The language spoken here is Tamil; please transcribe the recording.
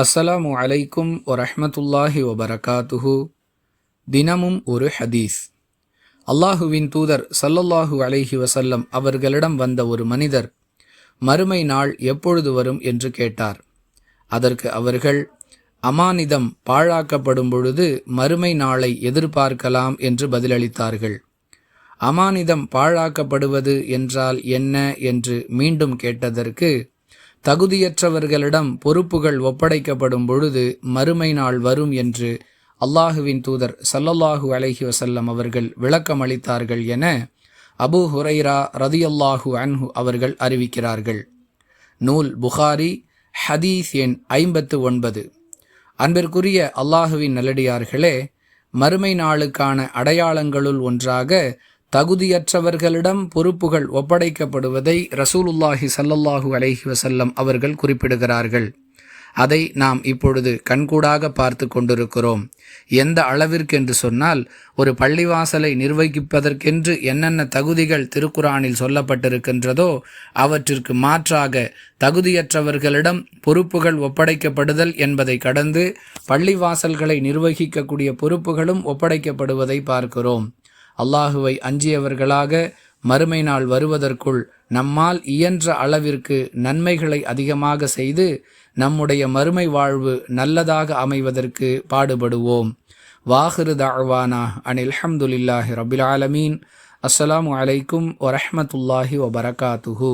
அஸ்ஸலாமு அலைக்கும் வரஹ்மத்துல்லாஹி வபரகாத்துஹு. தினமும் ஒரு ஹதீஸ். அல்லாஹுவின் தூதர் ஸல்லல்லாஹு அலைஹி வஸல்லம் அவர்களிடம் வந்த ஒரு மனிதர் மறுமை நாள் எப்பொழுது வரும் என்று கேட்டார். அதற்கு அவர்கள், அமானிதம் பாழாக்கப்படும் பொழுது மறுமை நாளை எதிர்பார்க்கலாம் என்று பதிலளித்தார்கள். அமானிதம் பாழாக்கப்படுவது என்றால் என்ன என்று மீண்டும் கேட்டதற்கு, தகுதியற்றவர்களிடம் பொறுப்புகள் ஒப்படைக்கப்படும் பொழுது மறுமை நாள் வரும் என்று அல்லாஹுவின் தூதர் ஸல்லல்லாஹு அலைஹி வஸல்லம் அவர்கள் விளக்கமளித்தார்கள் என அபூ ஹுரைரா ரதியல்லாஹு அன்ஹு அவர்கள் அறிவிக்கிறார்கள். நூல் புகாரி, ஹதீஸ் எண் 59. அன்பிற்குரிய அல்லாஹுவின் நல்லடியார்களே, மறுமை நாளுக்கான அடையாளங்களுள் ஒன்றாக தகுதியற்றவர்களிடம் பொறுப்புகள் ஒப்படைக்கப்படுவதை ரசூலுல்லாஹி ஸல்லல்லாஹு அலைஹி வஸல்லம் அவர்கள் குறிப்பிடுகிறார்கள். அதை நாம் இப்பொழுது கண்கூடாக பார்த்து கொண்டிருக்கிறோம். எந்த அளவிற்கென்று சொன்னால், ஒரு பள்ளிவாசலை நிர்வகிப்பதற்கென்று என்னென்ன தகுதிகள் திருக்குரானில் சொல்லப்பட்டிருக்கின்றதோ அவற்றிற்கு மாற்றாக தகுதியற்றவர்களிடம் பொறுப்புகள் ஒப்படைக்கப்படுதல் என்பதை கடந்து பள்ளிவாசல்களை நிர்வகிக்கக்கூடிய பொறுப்புகளும் ஒப்படைக்கப்படுவதை பார்க்கிறோம். அல்லாஹுவை அஞ்சியவர்களாக மறுமை நாள் வருவதற்குள் நம்மால் இயன்ற அளவிற்கு நன்மைகளை அதிகமாக செய்து நம்முடைய மறுமை வாழ்வு நல்லதாக அமைவதற்கு பாடுபடுவோம். வாஹிரு தஅவானா அனில் ஹம்துலில்லாஹி ரப்பில் ஆலமீன். அஸ்ஸலாமு அலைக்கும் வரஹ்மத்துல்லாஹி வபரகாத்துஹு.